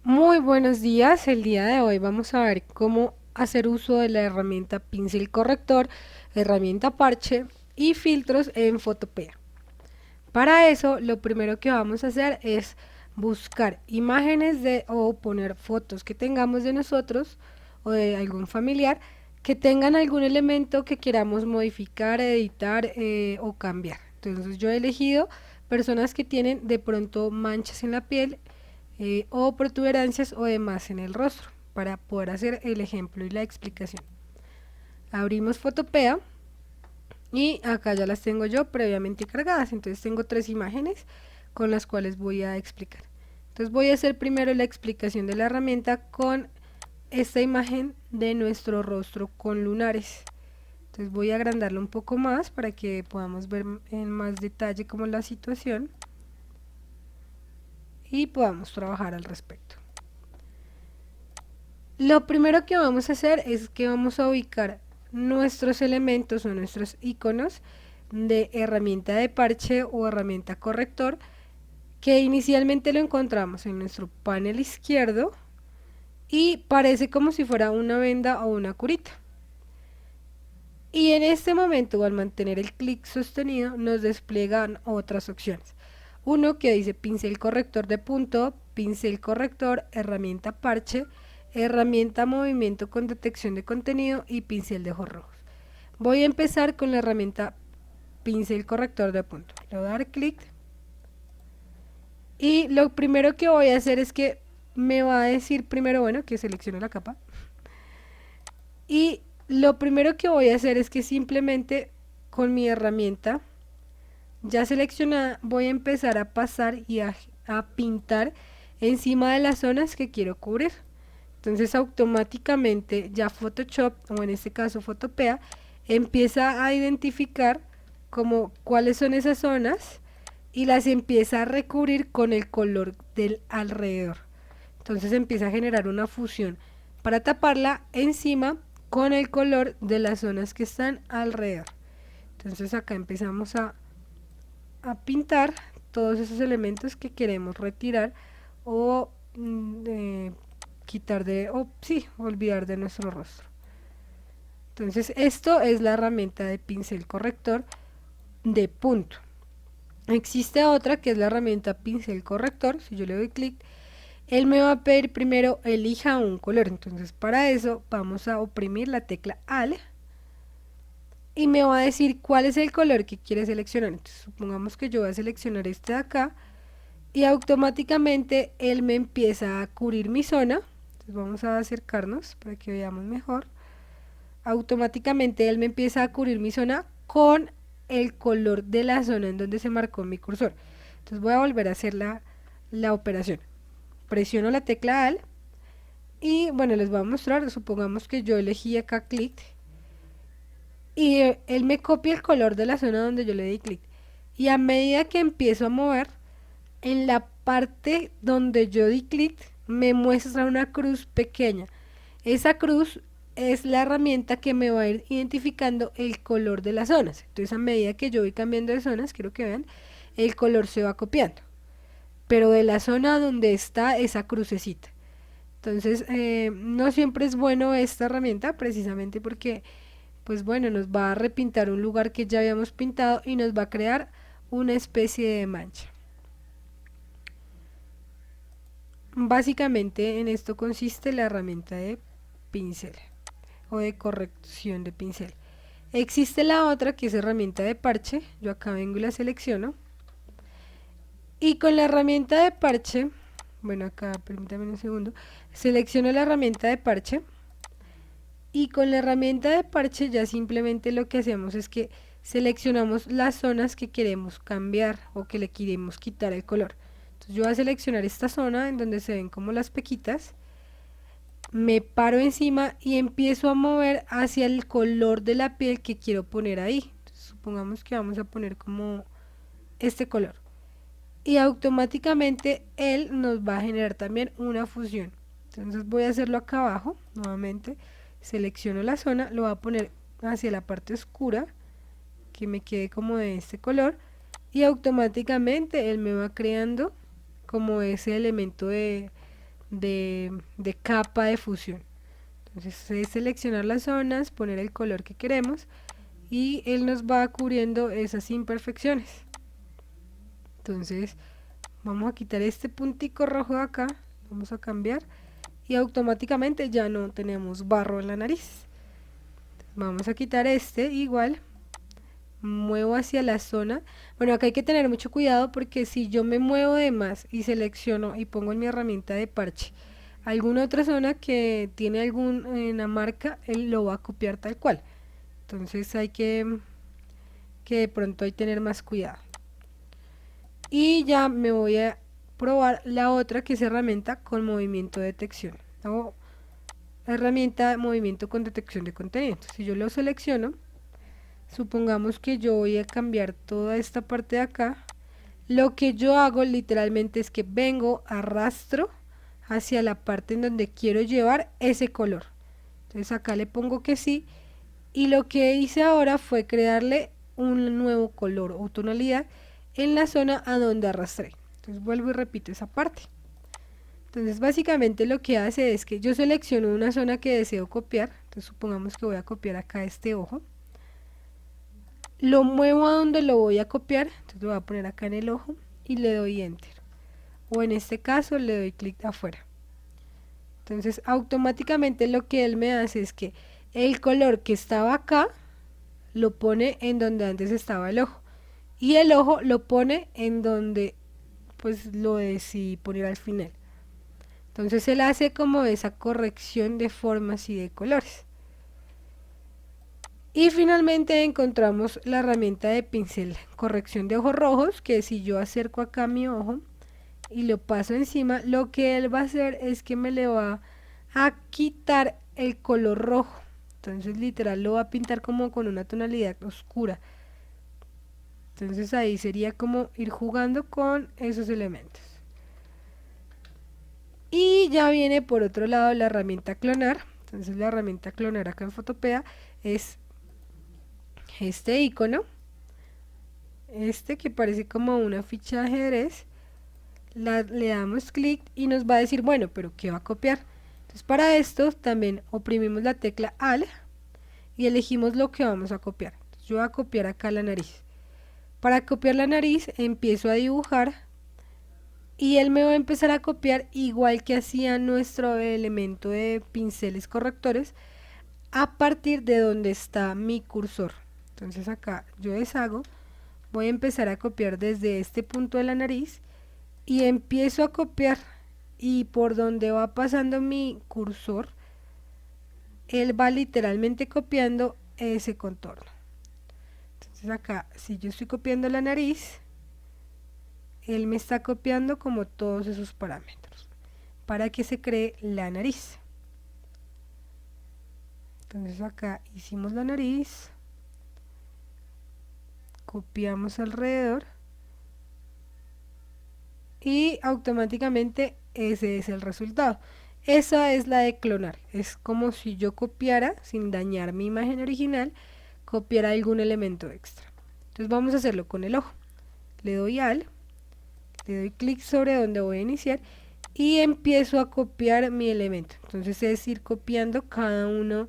Muy buenos días, el día de hoy vamos a ver cómo hacer uso de la herramienta pincel corrector, herramienta parche y filtros en Photopea. Para eso lo primero que vamos a hacer es buscar imágenes o poner fotos que tengamos de nosotros o de algún familiar que tengan algún elemento que queramos modificar, editar o cambiar. Entonces yo he elegido personas que tienen de pronto manchas en la piel o protuberancias o demás en el rostro para poder hacer el ejemplo y la explicación. Abrimos Photopea y acá ya las tengo yo previamente cargadas, entonces tengo tres imágenes con las cuales voy a explicar. Entonces voy a hacer primero la explicación de la herramienta con esta imagen de nuestro rostro con lunares. Entonces voy a agrandarlo un poco más para que podamos ver en más detalle como la situación y podamos trabajar al respecto. Lo primero que vamos a hacer es que vamos a ubicar nuestros elementos o nuestros iconos de herramienta de parche o herramienta corrector, que inicialmente lo encontramos en nuestro panel izquierdo y parece como si fuera una venda o una curita. Y en este momento, al mantener el clic sostenido, nos despliegan otras opciones. Uno que dice pincel corrector de punto, pincel corrector, herramienta parche, herramienta movimiento con detección de contenido y pincel de ojos rojos. Voy a empezar con la herramienta pincel corrector de punto. Le voy a dar clic y lo primero que voy a hacer es que me va a decir primero, bueno, que seleccione la capa. Y lo primero que voy a hacer es que simplemente con mi herramienta ya seleccionada voy a empezar a pasar y a pintar encima de las zonas que quiero cubrir. Entonces automáticamente ya Photoshop, o en este caso Photopea, empieza a identificar como cuáles son esas zonas y las empieza a recubrir con el color del alrededor. Entonces empieza a generar una fusión para taparla encima con el color de las zonas que están alrededor. Entonces acá empezamos a pintar todos esos elementos que queremos retirar o quitar o sí, olvidar de nuestro rostro. Entonces esto es la herramienta de pincel corrector de punto. Existe otra que es la herramienta pincel corrector. Si yo le doy clic, él me va a pedir primero elija un color. Entonces para eso vamos a oprimir la tecla Alt y me va a decir cuál es el color que quiere seleccionar. Entonces supongamos que yo voy a seleccionar este de acá y automáticamente él me empieza a cubrir mi zona. Entonces vamos a acercarnos para que veamos mejor. Automáticamente él me empieza a cubrir mi zona con el color de la zona en donde se marcó mi cursor. Entonces voy a volver a hacer la operación. Presiono la tecla Alt y bueno, les voy a mostrar. Supongamos que yo elegí acá clic y él me copia el color de la zona donde yo le di clic. Y a medida que empiezo a mover, en la parte donde yo di clic me muestra una cruz pequeña. Esa cruz es la herramienta que me va a ir identificando el color de las zonas. Entonces a medida que yo voy cambiando de zonas, quiero que vean, el color se va copiando, pero de la zona donde está esa crucecita. Entonces no siempre es bueno esta herramienta, precisamente porque pues bueno, nos va a repintar un lugar que ya habíamos pintado y nos va a crear una especie de mancha. Básicamente en esto consiste la herramienta de pincel o de corrección de pincel. Existe la otra que es herramienta de parche. Yo acá vengo y la selecciono. Y con la herramienta de parche, bueno acá permítame un segundo, selecciono la herramienta de parche. Y con la herramienta de parche ya simplemente lo que hacemos es que seleccionamos las zonas que queremos cambiar o que le queremos quitar el color. Entonces yo voy a seleccionar esta zona en donde se ven como las pequitas, me paro encima y empiezo a mover hacia el color de la piel que quiero poner ahí. Entonces, supongamos que vamos a poner como este color y automáticamente él nos va a generar también una fusión. Entonces voy a hacerlo acá abajo nuevamente, selecciono la zona, lo voy a poner hacia la parte oscura que me quede como de este color y automáticamente él me va creando como ese elemento de capa de fusión. Entonces es seleccionar las zonas, poner el color que queremos y él nos va cubriendo esas imperfecciones. Entonces vamos a quitar este puntico rojo de acá, vamos a cambiar y automáticamente ya no tenemos barro en la nariz. Vamos a quitar este, igual muevo hacia la zona. Bueno, acá hay que tener mucho cuidado porque si yo me muevo de más y selecciono y pongo en mi herramienta de parche alguna otra zona que tiene alguna marca, él lo va a copiar tal cual. Entonces hay que de pronto hay que tener más cuidado. Y ya me voy a probar la otra, que es herramienta con movimiento de detección o herramienta de movimiento con detección de contenido. Si yo lo selecciono, supongamos que yo voy a cambiar toda esta parte de acá, lo que yo hago literalmente es que vengo, arrastro hacia la parte en donde quiero llevar ese color. Entonces acá le pongo que sí, y lo que hice ahora fue crearle un nuevo color o tonalidad en la zona a donde arrastré. Entonces vuelvo y repito esa parte. Entonces básicamente lo que hace es que yo selecciono una zona que deseo copiar. Entonces supongamos que voy a copiar acá este ojo, lo muevo a donde lo voy a copiar, entonces lo voy a poner acá en el ojo y le doy enter, o en este caso le doy clic afuera. Entonces automáticamente lo que él me hace es que el color que estaba acá lo pone en donde antes estaba el ojo, y el ojo lo pone en donde pues lo decidí poner al final. Entonces él hace como esa corrección de formas y de colores. Y finalmente encontramos la herramienta de pincel corrección de ojos rojos, que si yo acerco acá mi ojo y lo paso encima, lo que él va a hacer es que me le va a quitar el color rojo. Entonces literal lo va a pintar como con una tonalidad oscura. Entonces ahí sería como ir jugando con esos elementos. Y ya viene por otro lado la herramienta clonar. Entonces la herramienta clonar acá en Photopea es este icono, este que parece como una ficha de ajedrez. Le damos clic y nos va a decir, bueno, pero ¿qué va a copiar? Entonces para esto también oprimimos la tecla Alt y elegimos lo que vamos a copiar. Entonces, yo voy a copiar acá la nariz. Para copiar la nariz empiezo a dibujar y él me va a empezar a copiar igual que hacía nuestro elemento de pinceles correctores a partir de donde está mi cursor. Entonces acá yo deshago, voy a empezar a copiar desde este punto de la nariz y empiezo a copiar, y por donde va pasando mi cursor él va literalmente copiando ese contorno. Entonces acá si yo estoy copiando la nariz, él me está copiando como todos esos parámetros para que se cree la nariz. Entonces acá hicimos la nariz, copiamos alrededor y automáticamente ese es el resultado. Esa es la de clonar, es como si yo copiara sin dañar mi imagen original, copiara algún elemento extra. Entonces vamos a hacerlo con el ojo. Le doy le doy clic sobre donde voy a iniciar y empiezo a copiar mi elemento. Entonces es ir copiando cada uno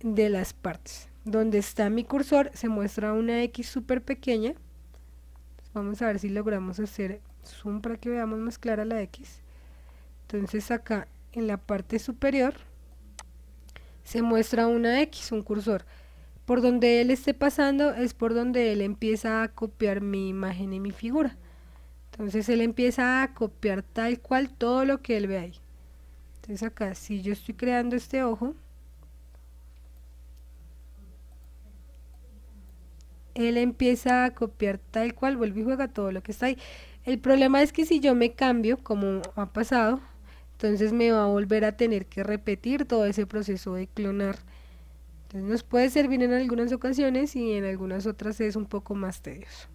de las partes. Donde está mi cursor se muestra una X súper pequeña. Vamos a ver si logramos hacer zoom para que veamos más clara la X. Entonces acá en la parte superior se muestra una X, un cursor. Por donde él esté pasando es por donde él empieza a copiar mi imagen y mi figura. Entonces él empieza a copiar tal cual todo lo que él ve ahí. Entonces acá si yo estoy creando este ojo, él empieza a copiar tal cual, vuelve y juega todo lo que está ahí. El problema es que si yo me cambio, como ha pasado, entonces me va a volver a tener que repetir todo ese proceso de clonar. Entonces nos puede servir en algunas ocasiones y en algunas otras es un poco más tedioso.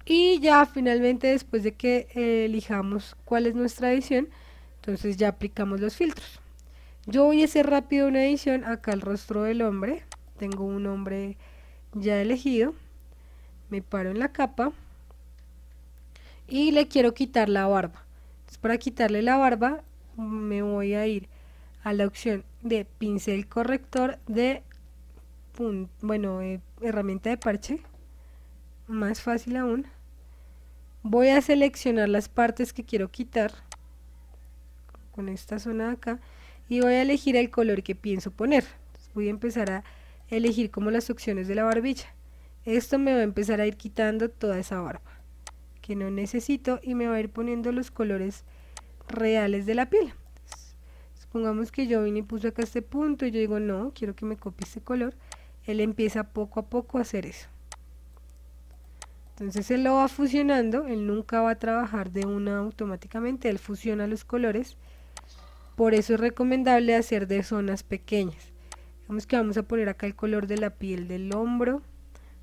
Y ya finalmente, después de que elijamos cuál es nuestra edición, entonces ya aplicamos los filtros. Yo voy a hacer rápido una edición acá al rostro del hombre. Tengo un hombre ya elegido. Me paro en la capa y le quiero quitar la barba. Entonces, para quitarle la barba me voy a ir a la opción de pincel corrector de herramienta de parche, más fácil aún. Voy a seleccionar las partes que quiero quitar con esta zona de acá y voy a elegir el color que pienso poner. Entonces voy a empezar a elegir como las opciones de la barbilla. Esto me va a empezar a ir quitando toda esa barba que no necesito y me va a ir poniendo los colores reales de la piel. Entonces, supongamos que yo vine y puse acá este punto y yo digo no, quiero que me copie este color. Él empieza poco a poco a hacer eso. Entonces él lo va fusionando, él nunca va a trabajar de una automáticamente, él fusiona los colores. Por eso es recomendable hacer de zonas pequeñas. Digamos que vamos a poner acá el color de la piel del hombro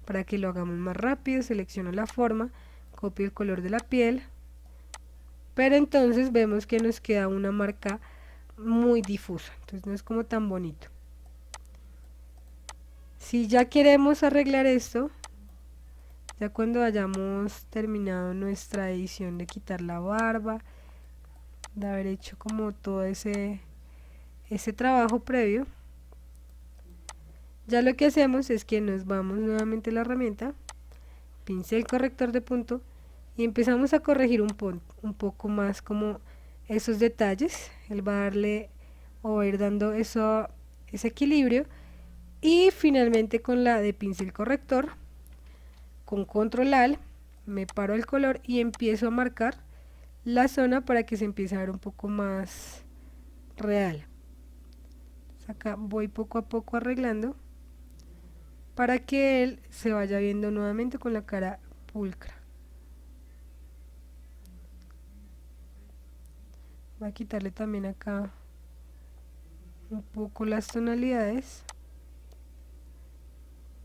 para que lo hagamos más rápido. Selecciono la forma, copio el color de la piel, pero entonces vemos que nos queda una marca muy difusa, entonces no es como tan bonito. Si ya queremos arreglar esto, ya cuando hayamos terminado nuestra edición de quitar la barba, de haber hecho como todo ese trabajo previo, ya lo que hacemos es que nos vamos nuevamente a la herramienta, pincel corrector de punto, y empezamos a corregir un poco más como esos detalles. Él va a darle o va a ir dando ese equilibrio, y finalmente con la de pincel corrector, con control alt, me paro el color y empiezo a marcar la zona para que se empiece a ver un poco más real. Acá voy poco a poco arreglando para que él se vaya viendo nuevamente con la cara pulcra. Voy a quitarle también acá un poco las tonalidades.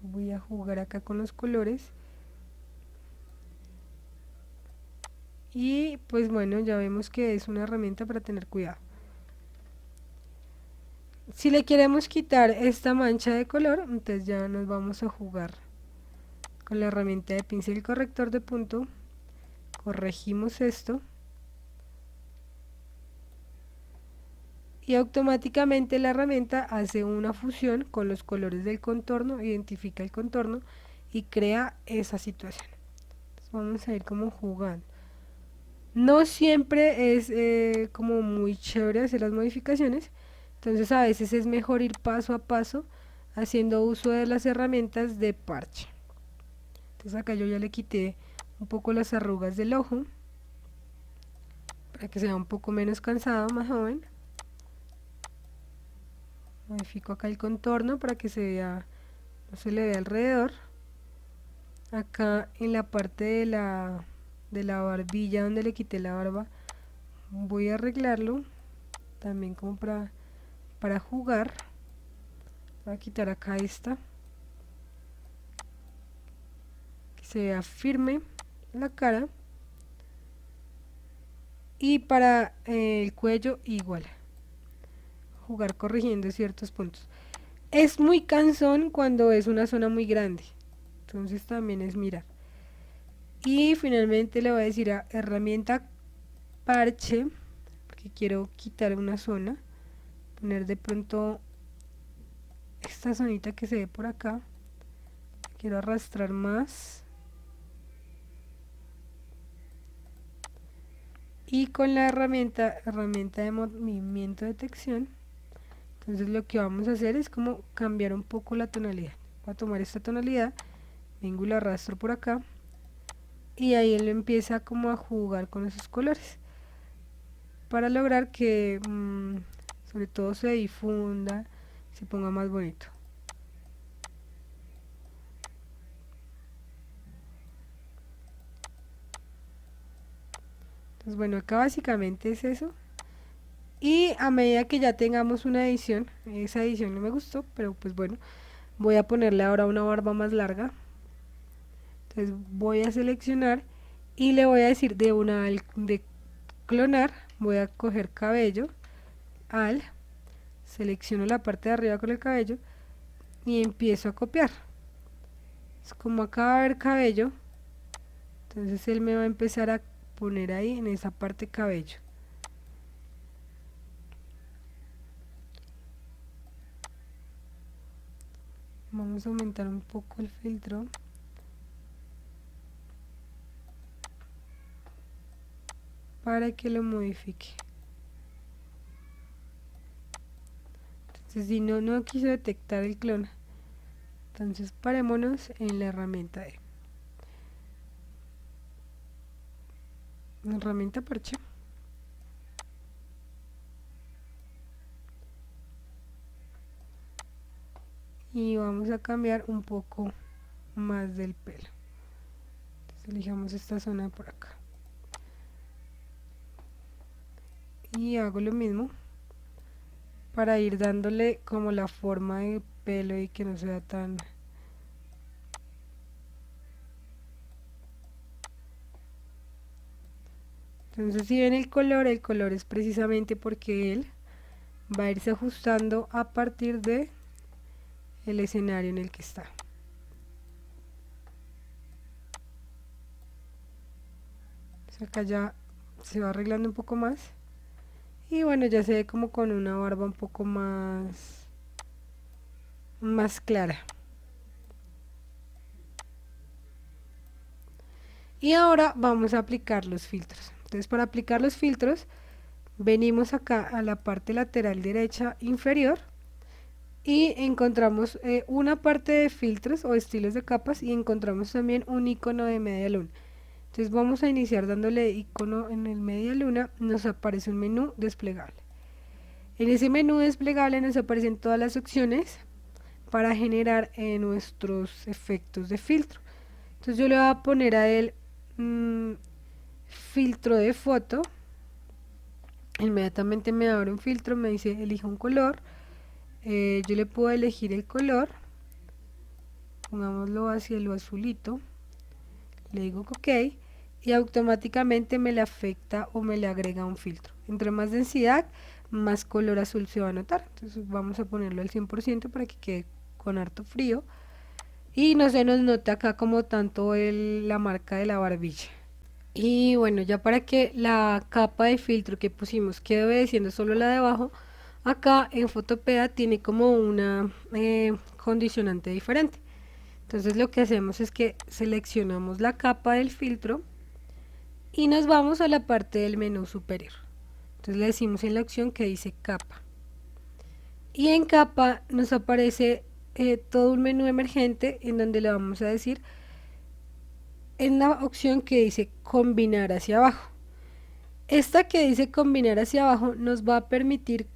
Voy a jugar acá con los colores. Y pues bueno, ya vemos que es una herramienta para tener cuidado. Si le queremos quitar esta mancha de color, entonces ya nos vamos a jugar con la herramienta de pincel corrector de punto. Corregimos esto. Y automáticamente la herramienta hace una fusión con los colores del contorno, identifica el contorno y crea esa situación. Entonces vamos a ir como jugando. No siempre es como muy chévere hacer las modificaciones, entonces a veces es mejor ir paso a paso haciendo uso de las herramientas de parche. Entonces acá yo ya le quité un poco las arrugas del ojo para que sea un poco menos cansado, más joven. Modifico acá el contorno para que se vea, no se le vea alrededor. Acá en la parte de la barbilla donde le quité la barba, voy a arreglarlo también como para jugar. Voy a quitar acá esta, que se vea firme la cara, y para el cuello igual, jugar corrigiendo ciertos puntos. Es muy cansón cuando es una zona muy grande, entonces también es mirar. Y finalmente le voy a decir a herramienta parche, porque quiero quitar una zona, poner de pronto esta zonita que se ve por acá, quiero arrastrar más, y con la herramienta de movimiento de detección, entonces lo que vamos a hacer es como cambiar un poco la tonalidad. Voy a tomar esta tonalidad, vengo y la arrastro por acá, y ahí él empieza como a jugar con esos colores para lograr que sobre todo se difunda, se ponga más bonito. Entonces bueno, acá básicamente es eso. Y a medida que ya tengamos una edición, esa edición no me gustó, pero pues bueno, voy a ponerle ahora una barba más larga. Entonces voy a seleccionar y le voy a decir de clonar, voy a coger cabello, selecciono la parte de arriba con el cabello y empiezo a copiar. Es como acá va a haber cabello, entonces él me va a empezar a poner ahí en esa parte cabello. Vamos a aumentar un poco el filtro. Para que lo modifique. Entonces si no quiso detectar el clon, entonces parémonos en la herramienta de herramienta parche. Y vamos a cambiar un poco más del pelo. Entonces elijamos esta zona por acá. Y hago lo mismo para ir dándole como la forma de pelo y que no sea tan... Entonces si ven el color es precisamente porque él va a irse ajustando a partir de el escenario en el que está. Entonces acá ya se va arreglando un poco más. Y bueno, ya se ve como con una barba un poco más clara. Y ahora vamos a aplicar los filtros. Entonces para aplicar los filtros venimos acá a la parte lateral derecha inferior y encontramos una parte de filtros o estilos de capas y encontramos también un icono de media luna. Entonces vamos a iniciar dándole icono en el media luna, nos aparece un menú desplegable. En ese menú desplegable nos aparecen todas las opciones para generar nuestros efectos de filtro. Entonces yo le voy a poner a él filtro de foto. Inmediatamente me abre un filtro, me dice elija un color. Yo le puedo elegir el color, pongámoslo hacia lo azulito, le digo ok y automáticamente me le afecta o me le agrega un filtro. Entre más densidad, más color azul se va a notar. Entonces vamos a ponerlo al 100% para que quede con harto frío y no se nos nota acá como tanto la marca de la barbilla. Y bueno, ya para que la capa de filtro que pusimos quede obedeciendo solo la de abajo, acá en Photopea tiene como una condicionante diferente. Entonces lo que hacemos es que seleccionamos la capa del filtro y nos vamos a la parte del menú superior. Entonces le decimos en la opción que dice capa. Y en capa nos aparece todo un menú emergente en donde le vamos a decir en la opción que dice combinar hacia abajo. Esta que dice combinar hacia abajo nos va a permitir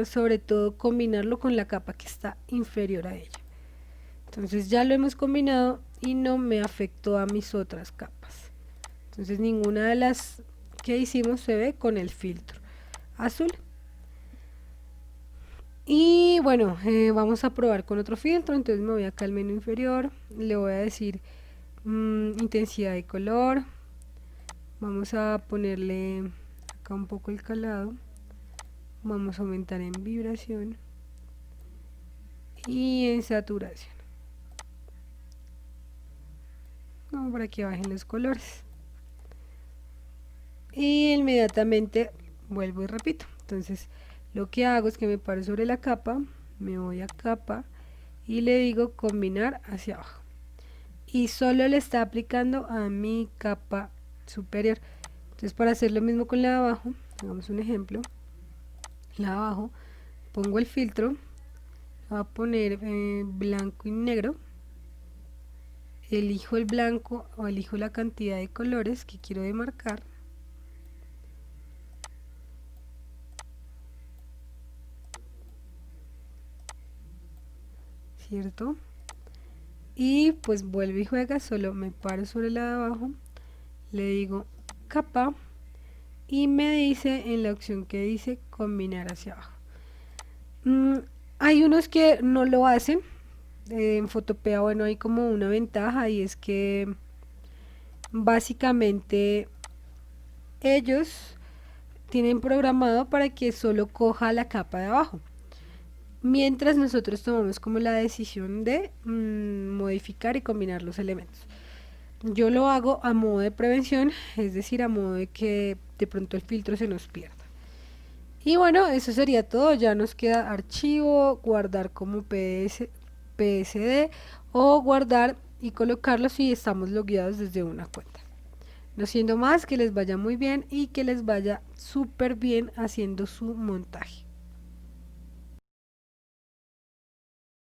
sobre todo combinarlo con la capa que está inferior a ella. Entonces ya lo hemos combinado y no me afectó a mis otras capas. Entonces ninguna de las que hicimos se ve con el filtro azul. Y bueno, vamos a probar con otro filtro. Entonces me voy acá al menú inferior, le voy a decir intensidad de color. Vamos a ponerle acá un poco el calado. Vamos a aumentar en vibración y en saturación. Como para que bajen los colores. Y inmediatamente vuelvo y repito. Entonces lo que hago es que me paro sobre la capa, me voy a capa y le digo combinar hacia abajo. Y solo le está aplicando a mi capa superior. Entonces para hacer lo mismo con la de abajo, hagamos un ejemplo. La de abajo, pongo el filtro, voy a poner blanco y negro. Elijo el blanco o elijo la cantidad de colores que quiero demarcar. ¿Cierto? Y pues vuelve y juega, solo me paro sobre la de abajo, le digo capa y me dice en la opción que dice combinar hacia abajo. Hay unos que no lo hacen. En Photopea, bueno, hay como una ventaja y es que básicamente ellos tienen programado para que solo coja la capa de abajo, mientras nosotros tomamos como la decisión de modificar y combinar los elementos. Yo lo hago a modo de prevención, es decir, a modo de que de pronto el filtro se nos pierda. Y bueno, eso sería todo. Ya nos queda archivo, guardar como PSD o guardar y colocarlo si estamos logueados desde una cuenta. No siendo más, que les vaya muy bien y que les vaya súper bien haciendo su montaje.